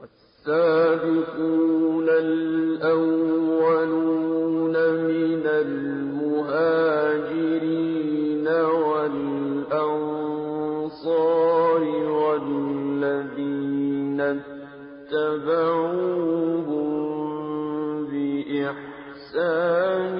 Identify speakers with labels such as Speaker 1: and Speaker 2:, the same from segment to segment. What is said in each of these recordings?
Speaker 1: والسابقون الأولون من المهاجرين والأنصار والذين اتبعوهم بإحسان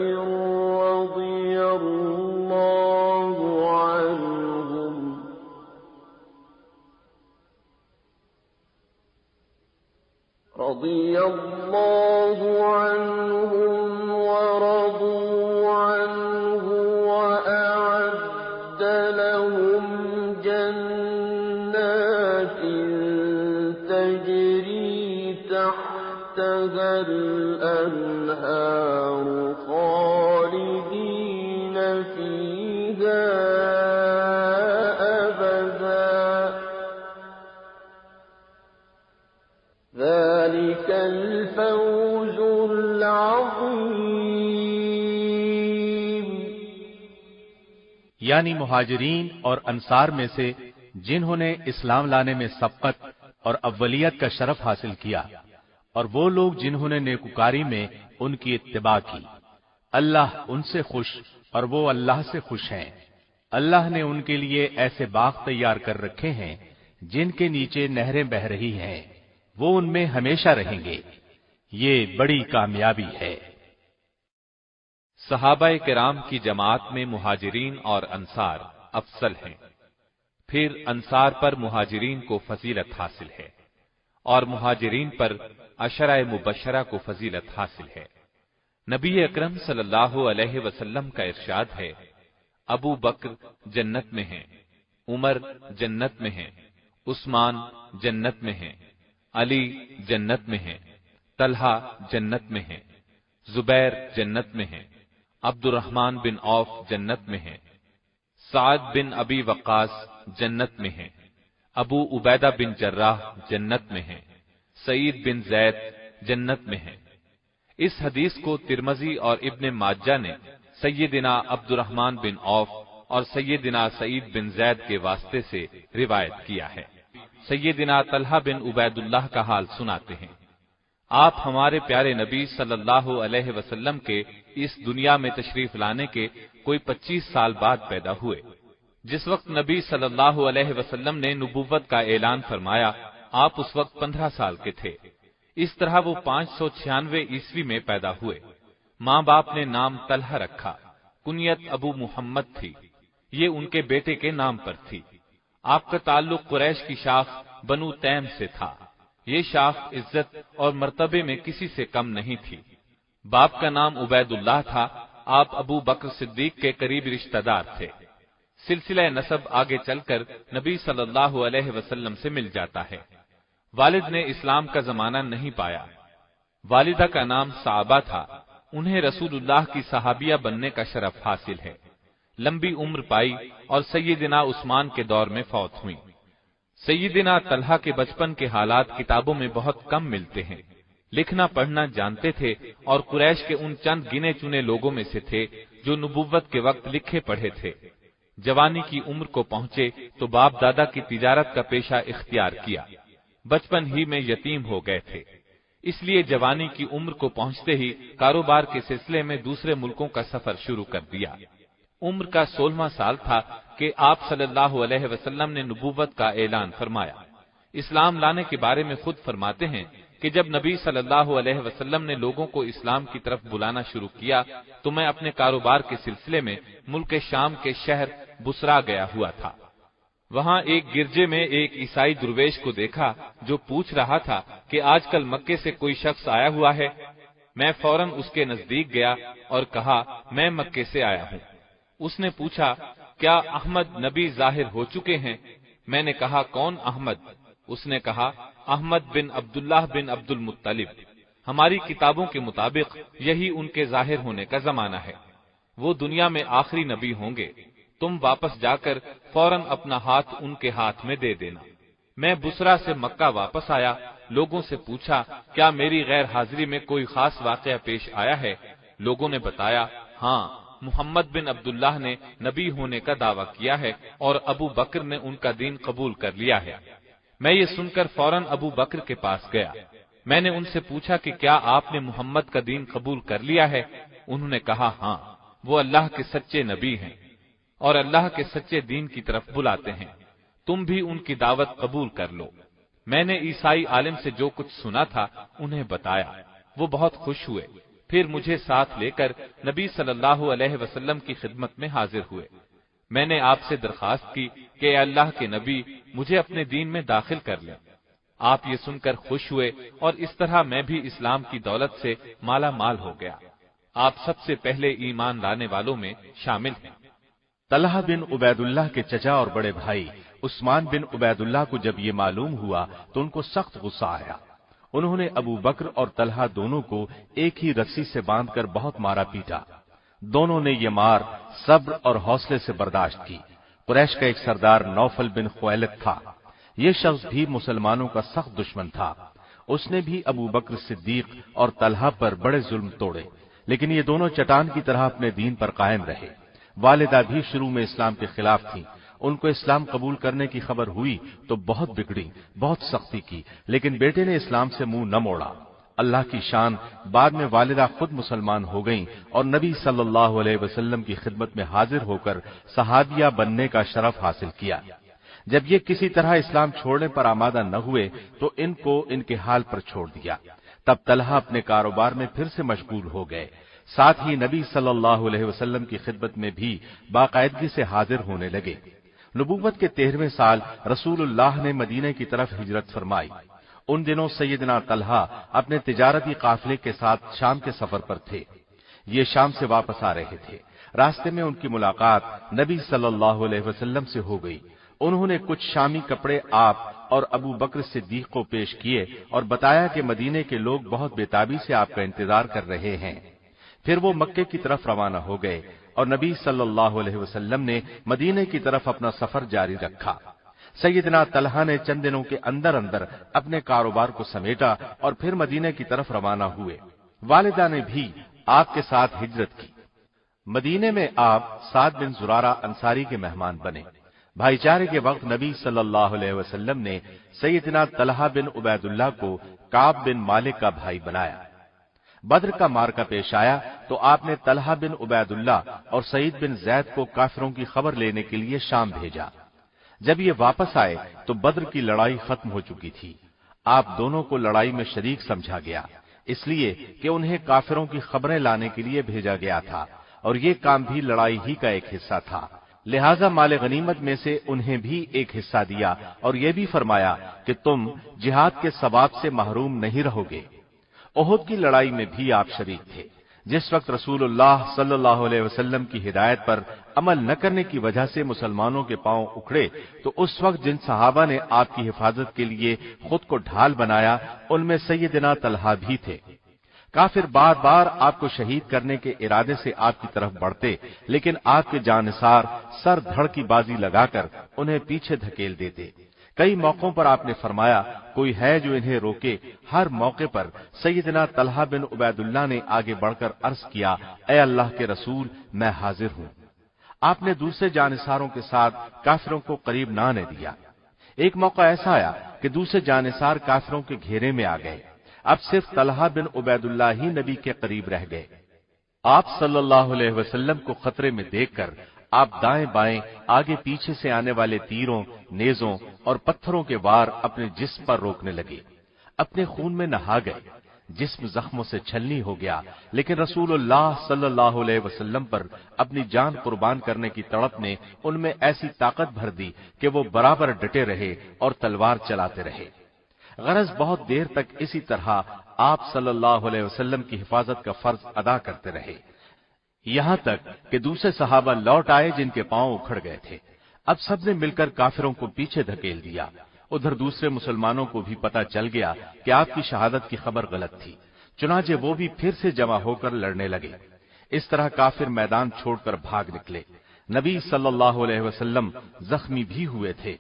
Speaker 1: رضي الله عنهم ورضوا عنه وأعد لهم جنات تجري تحتها الأنهار خالدين فيها أبدا ذلك الفوز العظیم۔
Speaker 2: یعنی مہاجرین اور انصار میں سے جنہوں نے اسلام لانے میں سبقت اور اولیت کا شرف حاصل کیا، اور وہ لوگ جنہوں نے نیکوکاری میں ان کی اتباع کی، اللہ ان سے خوش اور وہ اللہ سے خوش ہیں۔ اللہ نے ان کے لیے ایسے باغ تیار کر رکھے ہیں جن کے نیچے نہریں بہہ رہی ہیں، وہ ان میں ہمیشہ رہیں گے، یہ بڑی کامیابی ہے۔
Speaker 3: صحابہ کرام کی جماعت میں مہاجرین اور انصار افضل ہیں، پھر انصار پر مہاجرین کو فضیلت حاصل ہے، اور مہاجرین پر عشرہ مبشرہ کو فضیلت حاصل ہے۔ نبی اکرم صلی اللہ علیہ وسلم کا ارشاد ہے، ابو بکر جنت میں ہیں، عمر جنت میں ہیں، عثمان جنت میں ہیں، علی جنت میں ہیں، طلحہ جنت میں ہیں، زبیر جنت میں ہیں، عبد الرحمن بن عوف جنت میں ہیں، سعد بن ابی وقاص جنت میں ہیں، ابو عبیدہ بن جراح جنت میں ہیں، سعید بن زید جنت میں ہیں۔ اس حدیث کو ترمذی اور ابن ماجہ نے سیدنا عبد الرحمن بن عوف اور سیدنا سعید بن زید کے واسطے سے روایت کیا ہے۔ سیدنا طلحہ بن عبید اللہ کا حال سناتے ہیں، آپ ہمارے پیارے نبی صلی اللہ علیہ وسلم کے اس دنیا میں تشریف لانے کے کوئی 25 سال بعد پیدا ہوئے۔ جس وقت نبی صلی اللہ علیہ وسلم نے نبوت کا اعلان فرمایا، آپ اس وقت 15 سال کے تھے۔ اس طرح وہ 596 عیسوی میں پیدا ہوئے۔ ماں باپ نے نام طلحہ رکھا، کنیت ابو محمد تھی، یہ ان کے بیٹے کے نام پر تھی۔ آپ کا تعلق قریش کی شاخ بنو تیم سے تھا، یہ شاخ عزت اور مرتبے میں کسی سے کم نہیں تھی۔ باپ کا نام عبید اللہ تھا، آپ ابو بکر صدیق کے قریب رشتہ دار تھے۔ سلسلہ نسب آگے چل کر نبی صلی اللہ علیہ وسلم سے مل جاتا ہے۔ والد نے اسلام کا زمانہ نہیں پایا، والدہ کا نام صعبہ تھا، انہیں رسول اللہ کی صحابیہ بننے کا شرف حاصل ہے۔ لمبی عمر پائی اور سیدنا عثمان کے دور میں فوت ہوئی۔ سیدنا طلحہ کے بچپن کے حالات کتابوں میں بہت کم ملتے ہیں۔ لکھنا پڑھنا جانتے تھے اور قریش کے ان چند گنے چنے لوگوں میں سے تھے جو نبوت کے وقت لکھے پڑھے تھے۔ جوانی کی عمر کو پہنچے تو باپ دادا کی تجارت کا پیشہ اختیار کیا، بچپن ہی میں یتیم ہو گئے تھے، اس لیے جوانی کی عمر کو پہنچتے ہی کاروبار کے سلسلے میں دوسرے ملکوں کا سفر شروع کر دیا۔ عمر کا 16واں سال تھا کہ آپ صلی اللہ علیہ وسلم نے نبوت کا اعلان فرمایا۔ اسلام لانے کے بارے میں خود فرماتے ہیں کہ جب نبی صلی اللہ علیہ وسلم نے لوگوں کو اسلام کی طرف بلانا شروع کیا تو میں اپنے کاروبار کے سلسلے میں ملک شام کے شہر بصرہ گیا ہوا تھا۔ وہاں ایک گرجے میں ایک عیسائی درویش کو دیکھا جو پوچھ رہا تھا کہ آج کل مکے سے کوئی شخص آیا ہوا ہے۔ میں فوراً اس کے نزدیک گیا اور کہا، میں مکے سے آیا ہوں۔ اس نے پوچھا، کیا احمد نبی ظاہر ہو چکے ہیں؟ میں نے کہا، کون احمد؟ اس نے کہا، احمد بن عبداللہ بن عبد المطلب۔ ہماری کتابوں کے مطابق یہی ان کے ظاہر ہونے کا زمانہ ہے، وہ دنیا میں آخری نبی ہوں گے۔ تم واپس جا کر فوراً اپنا ہاتھ ان کے ہاتھ میں دے دینا۔ میں بصرہ سے مکہ واپس آیا، لوگوں سے پوچھا، کیا میری غیر حاضری میں کوئی خاص واقعہ پیش آیا ہے؟ لوگوں نے بتایا، ہاں، محمد بن عبداللہ نے نبی ہونے کا دعویٰ کیا ہے اور ابو بکر نے ان کا دین قبول کر لیا ہے۔ میں یہ سن کر فوراً ابو بکر کے پاس گیا۔ میں نے ان سے پوچھا کہ کیا آپ نے محمد کا دین قبول کر لیا ہے؟ انہوں نے کہا ہاں، وہ اللہ کے سچے نبی ہیں اور اللہ کے سچے دین کی طرف بلاتے ہیں، تم بھی ان کی دعوت قبول کر لو۔ میں نے عیسائی عالم سے جو کچھ سنا تھا انہیں بتایا، وہ بہت خوش ہوئے، پھر مجھے ساتھ لے کر نبی صلی اللہ علیہ وسلم کی خدمت میں حاضر ہوئے۔ میں نے آپ سے درخواست کی کہ اے اللہ کے نبی مجھے اپنے دین میں داخل کر لیں۔ آپ یہ سن کر خوش ہوئے اور اس طرح میں بھی اسلام کی دولت سے مالا مال ہو گیا۔ آپ سب سے پہلے ایمان لانے والوں میں شامل ہیں۔
Speaker 2: طلحہ بن عبید اللہ کے چچا اور بڑے بھائی عثمان بن عبید اللہ کو جب یہ معلوم ہوا تو ان کو سخت غصہ آیا۔ انہوں نے ابو بکر اور طلحہ دونوں کو ایک ہی رسی سے باندھ کر بہت مارا پیٹا۔ دونوں نے یہ مار صبر اور حوصلے سے برداشت کی۔ قریش کا ایک سردار نوفل بن خویلد تھا۔ یہ شخص بھی مسلمانوں کا سخت دشمن تھا۔ اس نے بھی ابو بکر صدیق اور طلحہ پر بڑے ظلم توڑے، لیکن یہ دونوں چٹان کی طرح اپنے دین پر قائم رہے۔ والدہ بھی شروع میں اسلام کے خلاف تھی۔ ان کو اسلام قبول کرنے کی خبر ہوئی تو بہت بگڑی، بہت سختی کی، لیکن بیٹے نے اسلام سے منہ نہ موڑا۔ اللہ کی شان، بعد میں والدہ خود مسلمان ہو گئیں اور نبی صلی اللہ علیہ وسلم کی خدمت میں حاضر ہو کر صحابیہ بننے کا شرف حاصل کیا۔ جب یہ کسی طرح اسلام چھوڑنے پر آمادہ نہ ہوئے تو ان کو ان کے حال پر چھوڑ دیا۔ تب طلحہ اپنے کاروبار میں پھر سے مشغول ہو گئے، ساتھ ہی نبی صلی اللہ علیہ وسلم کی خدمت میں بھی باقاعدگی سے حاضر ہونے لگے۔ نبوت کے 13ویں سال رسول اللہ نے مدینے کی طرف ہجرت فرمائی۔ ان دنوں سیدنا طلحہ اپنے تجارتی قافلے کے ساتھ شام کے سفر پر تھے۔ یہ شام سے واپس آ رہے تھے۔ راستے میں ان کی ملاقات نبی صلی اللہ علیہ وسلم سے ہو گئی۔ انہوں نے کچھ شامی کپڑے آپ اور ابو بکر صدیق کو پیش کیے اور بتایا کہ مدینے کے لوگ بہت بےتابی سے آپ کا انتظار کر رہے ہیں۔ پھر وہ مکے کی طرف روانہ ہو گئے اور نبی صلی اللہ علیہ وسلم نے مدینے کی طرف اپنا سفر جاری رکھا۔ سیدنا طلحہ نے چند دنوں کے اندر اندر اپنے کاروبار کو سمیٹا اور پھر مدینے کی طرف روانہ ہوئے۔ والدہ نے بھی آپ کے ساتھ ہجرت کی۔ مدینے میں آپ سعد بن زرارہ انصاری کے مہمان بنے۔ بھائی چارے کے وقت نبی صلی اللہ علیہ وسلم نے سیدنا طلحہ بن عبید اللہ کو کعب بن مالک کا بھائی بنایا۔ بدر کا معرکہ پیش آیا تو آپ نے طلحہ بن عبید اللہ اور سعید بن زید کو کافروں کی خبر لینے کے لیے شام بھیجا۔ جب یہ واپس آئے تو بدر کی لڑائی ختم ہو چکی تھی۔ آپ دونوں کو لڑائی میں شریک سمجھا گیا، اس لیے کہ انہیں کافروں کی خبریں لانے کے لیے بھیجا گیا تھا اور یہ کام بھی لڑائی ہی کا ایک حصہ تھا۔ لہذا مال غنیمت میں سے انہیں بھی ایک حصہ دیا اور یہ بھی فرمایا کہ تم جہاد کے ثواب سے محروم نہیں رہو گے۔ احد کی لڑائی میں بھی آپ شریک تھے۔ جس وقت رسول اللہ صلی اللہ علیہ وسلم کی ہدایت پر عمل نہ کرنے کی وجہ سے مسلمانوں کے پاؤں اکھڑے تو اس وقت جن صحابہ نے آپ کی حفاظت کے لیے خود کو ڈھال بنایا ان میں سیدنا طلحہ بھی تھے۔ کافر بار بار آپ کو شہید کرنے کے ارادے سے آپ کی طرف بڑھتے، لیکن آپ کے جانثار سر دھڑ کی بازی لگا کر انہیں پیچھے دھکیل دیتے۔ کئی موقعوں پر آپ نے فرمایا کوئی ہے جو انہیں روکے؟ ہر موقع پر سیدنا طلحہ بن عبید اللہ نے آگے بڑھ کر عرض کیا، اے اللہ کے رسول میں حاضر ہوں۔ آپ نے دوسرے جانثاروں کے ساتھ کافروں کو قریب نہ آنے دیا۔ ایک موقع ایسا آیا کہ دوسرے جانثار کافروں کے گھیرے میں آ گئے۔ اب صرف طلحہ بن عبید اللہ ہی نبی کے قریب رہ گئے۔ آپ صلی اللہ علیہ وسلم کو خطرے میں دیکھ کر آپ دائیں بائیں آگے پیچھے سے آنے والے تیروں، نیزوں اور پتھروں کے وار اپنے جسم پر روکنے لگے۔ اپنے خون میں نہا گئے، جسم زخموں سے چھلنی ہو گیا، لیکن رسول اللہ صلی اللہ علیہ وسلم پر اپنی جان قربان کرنے کی تڑپ نے ان میں ایسی طاقت بھر دی کہ وہ برابر ڈٹے رہے اور تلوار چلاتے رہے۔ غرض بہت دیر تک اسی طرح آپ صلی اللہ علیہ وسلم کی حفاظت کا فرض ادا کرتے رہے، یہاں تک کہ دوسرے صحابہ لوٹ آئے جن کے پاؤں اکھڑ گئے تھے۔ اب سب نے مل کر کافروں کو پیچھے دھکیل دیا۔ ادھر دوسرے مسلمانوں کو بھی پتہ چل گیا کہ آپ کی شہادت کی خبر غلط تھی، چنانچہ وہ بھی پھر سے جمع ہو کر لڑنے لگے۔ اس طرح کافر میدان چھوڑ کر بھاگ نکلے۔ نبی صلی اللہ علیہ وسلم زخمی بھی ہوئے تھے،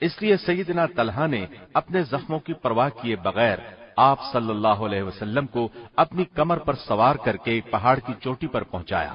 Speaker 2: اس لیے سیدنا طلحہ نے اپنے زخموں کی پرواہ کیے بغیر آپ صلی اللہ علیہ وسلم کو اپنی کمر پر سوار کر کے پہاڑ کی چوٹی پر پہنچایا۔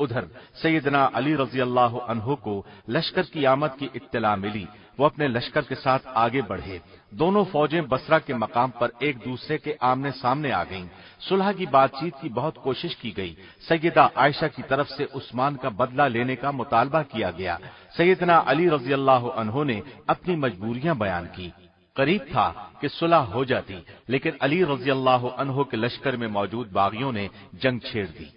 Speaker 2: ادھر سیدنا علی رضی اللہ عنہ کو لشکر کی آمد کی اطلاع ملی، وہ اپنے لشکر کے ساتھ آگے بڑھے۔ دونوں فوجیں بصرہ کے مقام پر ایک دوسرے کے آمنے سامنے آ گئیں۔ صلح کی بات چیت کی بہت کوشش کی گئی۔ سیدہ عائشہ کی طرف سے عثمان کا بدلہ لینے کا مطالبہ کیا گیا۔ سیدنا علی رضی اللہ عنہ نے اپنی مجبوریاں بیان کی۔ قریب تھا کہ صلح ہو جاتی، لیکن علی رضی اللہ عنہ کے لشکر میں موجود باغیوں نے جنگ چھیڑ دی۔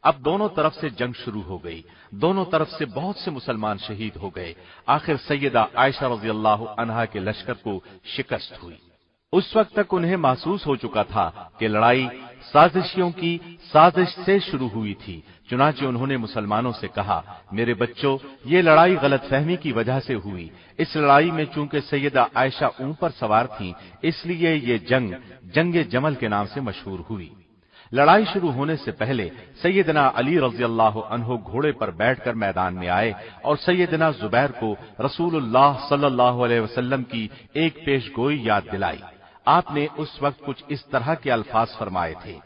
Speaker 2: اب دونوں طرف سے جنگ شروع ہو گئی، دونوں طرف سے بہت سے مسلمان شہید ہو گئے۔ آخر سیدہ عائشہ رضی اللہ عنہا کے لشکر کو شکست ہوئی۔ اس وقت تک انہیں محسوس ہو چکا تھا کہ لڑائی سازشیوں کی سازش سے شروع ہوئی تھی، چنانچہ انہوں نے مسلمانوں سے کہا، میرے بچوں، یہ لڑائی غلط فہمی کی وجہ سے ہوئی۔ اس لڑائی میں چونکہ سیدہ عائشہ اونٹ پر سوار تھیں، اس لیے یہ جنگ جمل کے نام سے مشہور ہوئی۔ لڑائی شروع ہونے سے پہلے سیدنا علی رضی اللہ عنہ گھوڑے پر بیٹھ کر میدان میں آئے اور سیدنا زبیر کو رسول اللہ صلی اللہ علیہ وسلم کی ایک پیش گوئی یاد دلائی۔ آپ نے اس وقت کچھ اس طرح کے الفاظ فرمائے تھے،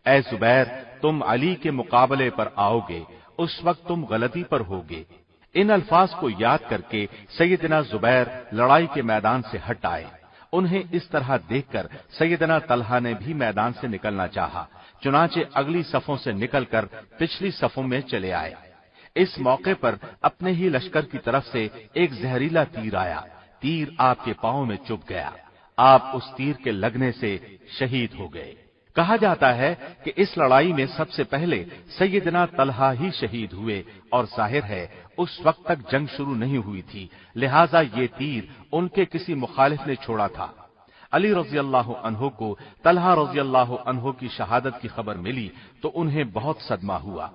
Speaker 2: اے زبیر، تم علی کے مقابلے پر آؤ گے، اس وقت تم غلطی پر ہوگے۔ ان الفاظ کو یاد کر کے سیدنا زبیر لڑائی کے میدان سے ہٹ آئے۔ انہیں اس طرح دیکھ کر سیدنا طلحہ نے بھی میدان سے نکلنا چاہا، چنانچہ اگلی صفوں سے نکل کر پچھلی صفوں میں چلے آئے۔ اس موقع پر اپنے ہی لشکر کی طرف سے ایک زہریلا تیر آیا، تیر آپ کے پاؤں میں چبھ گیا، آپ اس تیر کے لگنے سے شہید ہو گئے۔ کہا جاتا ہے کہ اس لڑائی میں سب سے پہلے سیدنا طلحہ ہی شہید ہوئے، اور ظاہر ہے اس وقت تک جنگ شروع نہیں ہوئی تھی، لہذا یہ تیر ان کے کسی مخالف نے چھوڑا تھا۔ علی رضی اللہ عنہ کو طلحہ رضی اللہ عنہ کی شہادت کی خبر ملی تو انہیں بہت صدمہ ہوا۔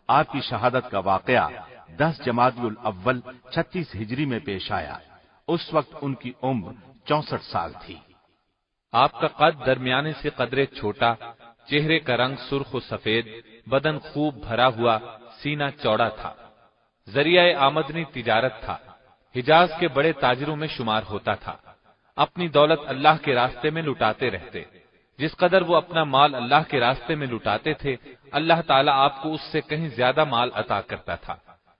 Speaker 2: آپ کی شہادت کا واقعہ 10 جمادی الاول 36 ہجری میں پیش آیا۔ اس وقت ان کی عمر 64 سال تھی۔
Speaker 3: آپ کا قد درمیانے سے قدرے چھوٹا، چہرے کا رنگ سرخ و سفید، بدن خوب بھرا ہوا، سینہ چوڑا تھا۔ ذریعہ آمدنی تجارت تھا، حجاز کے بڑے تاجروں میں شمار ہوتا تھا۔ اپنی دولت اللہ کے راستے میں لٹاتے رہتے، جس قدر وہ اپنا مال اللہ کے راستے میں لٹاتے تھے، اللہ تعالیٰ آپ کو اس سے کہیں زیادہ مال عطا کرتا تھا۔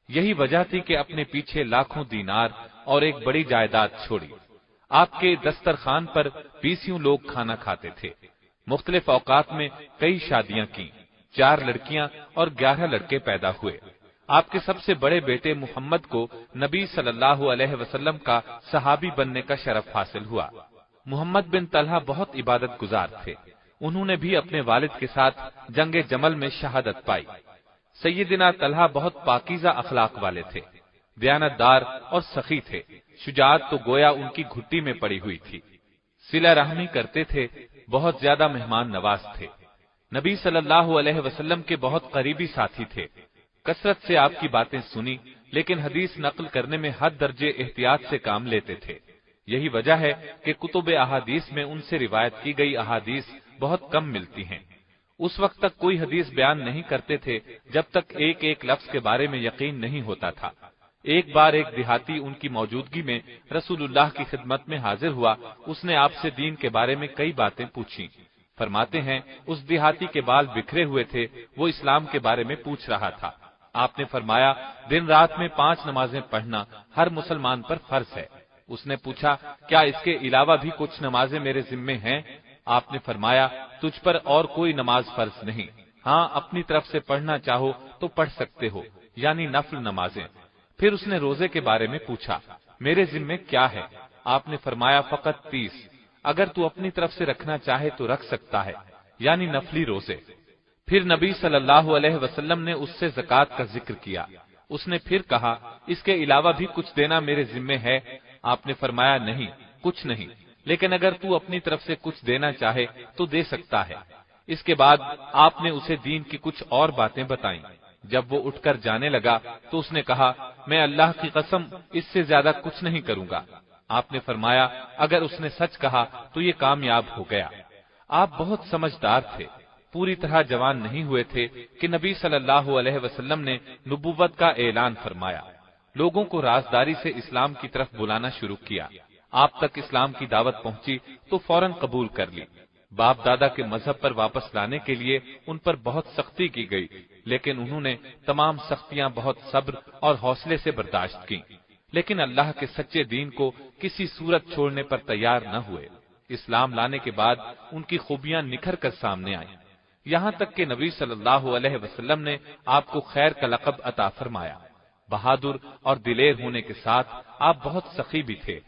Speaker 3: یہی وجہ تھی کہ اپنے پیچھے لاکھوں دینار اور ایک بڑی جائیداد چھوڑی۔ آپ کے دسترخوان پر 20 لوگ کھانا کھاتے تھے۔ مختلف اوقات میں کئی شادیاں کی، 4 لڑکیاں اور 11 لڑکے پیدا ہوئے۔ آپ کے سب سے بڑے بیٹے محمد کو نبی صلی اللہ علیہ وسلم کا صحابی بننے کا شرف حاصل ہوا۔ محمد بن طلحہ بہت عبادت گزار تھے، انہوں نے بھی اپنے والد کے ساتھ جنگ جمل میں شہادت پائی۔ سیدنا طلحہ بہت پاکیزہ اخلاق والے تھے، دیانت دار اور سخی تھے، شجاعت تو گویا ان کی گھٹی میں پڑی ہوئی تھی۔ صلہ رحمی کرتے تھے، بہت زیادہ مہمان نواز تھے، نبی صلی اللہ علیہ وسلم کے بہت قریبی ساتھی تھے۔ کثرت سے آپ کی باتیں سنی، لیکن حدیث نقل کرنے میں حد درجے احتیاط سے کام لیتے تھے۔ یہی وجہ ہے کہ کتب احادیث میں ان سے روایت کی گئی احادیث بہت کم ملتی ہیں۔ اس وقت تک کوئی حدیث بیان نہیں کرتے تھے جب تک ایک ایک لفظ کے بارے میں یقین نہیں ہوتا تھا۔ ایک بار ایک دیہاتی ان کی موجودگی میں رسول اللہ کی خدمت میں حاضر ہوا، اس نے آپ سے دین کے بارے میں کئی باتیں پوچھی۔ فرماتے ہیں اس دیہاتی کے بال بکھرے ہوئے تھے، وہ اسلام کے بارے میں پوچھ رہا تھا۔ آپ نے فرمایا، دن رات میں 5 نمازیں پڑھنا ہر مسلمان پر فرض ہے۔ اس نے پوچھا، کیا اس کے علاوہ بھی کچھ نمازیں میرے ذمے ہیں؟ آپ نے فرمایا، تجھ پر اور کوئی نماز فرض نہیں، ہاں اپنی طرف سے پڑھنا چاہو تو پڑھ سکتے ہو، یعنی نفل نمازیں۔ پھر اس نے روزے کے بارے میں پوچھا، میرے ذمے کیا ہے؟ آپ نے فرمایا، فقط 30، اگر تو اپنی طرف سے رکھنا چاہے تو رکھ سکتا ہے، یعنی نفلی روزے۔ پھر نبی صلی اللہ علیہ وسلم نے اس سے زکوٰۃ کا ذکر کیا۔ اس نے پھر کہا، اس کے علاوہ بھی کچھ دینا میرے ذمے ہے؟ آپ نے فرمایا، نہیں، کچھ نہیں، لیکن اگر تو اپنی طرف سے کچھ دینا چاہے تو دے سکتا ہے۔ اس کے بعد آپ نے اسے دین کی کچھ اور باتیں بتائیں۔ جب وہ اٹھ کر جانے لگا تو اس نے کہا، میں اللہ کی قسم اس سے زیادہ کچھ نہیں کروں گا۔ آپ نے فرمایا، اگر اس نے سچ کہا تو یہ کامیاب ہو گیا۔ آپ بہت سمجھدار تھے، پوری طرح جوان نہیں ہوئے تھے کہ نبی صلی اللہ علیہ وسلم نے نبوت کا اعلان فرمایا، لوگوں کو رازداری سے اسلام کی طرف بلانا شروع کیا۔ آپ تک اسلام کی دعوت پہنچی تو فوراً قبول کر لی۔ باپ دادا کے مذہب پر واپس لانے کے لیے ان پر بہت سختی کی گئی، لیکن انہوں نے تمام سختیاں بہت صبر اور حوصلے سے برداشت کی، لیکن اللہ کے سچے دین کو کسی صورت چھوڑنے پر تیار نہ ہوئے۔ اسلام لانے کے بعد ان کی خوبیاں نکھر کر سامنے آئیں، یہاں تک کہ نبی صلی اللہ علیہ وسلم نے آپ کو خیر کا لقب عطا فرمایا۔ بہادر اور دلیر ہونے کے ساتھ آپ بہت سخی بھی تھے۔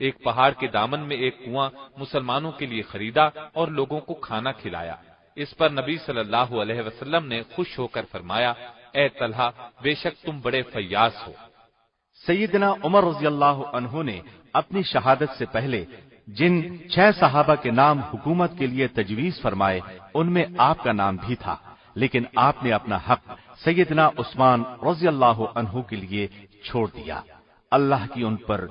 Speaker 3: ایک پہاڑ کے دامن میں ایک کنواں مسلمانوں کے لیے خریدا اور لوگوں کو کھانا کھلایا۔ اس پر نبی صلی اللہ علیہ وسلم نے خوش ہو کر فرمایا، اے طلحہ، بے شک تم بڑے فیاض ہو۔
Speaker 2: سیدنا عمر رضی اللہ عنہ نے اپنی شہادت سے پہلے جن 6 صحابہ کے نام حکومت کے لیے تجویز فرمائے ان میں آپ کا نام بھی تھا، لیکن آپ نے اپنا حق سیدنا عثمان رضی اللہ عنہ کے لیے چھوڑ دیا۔ اللہ کی ان پر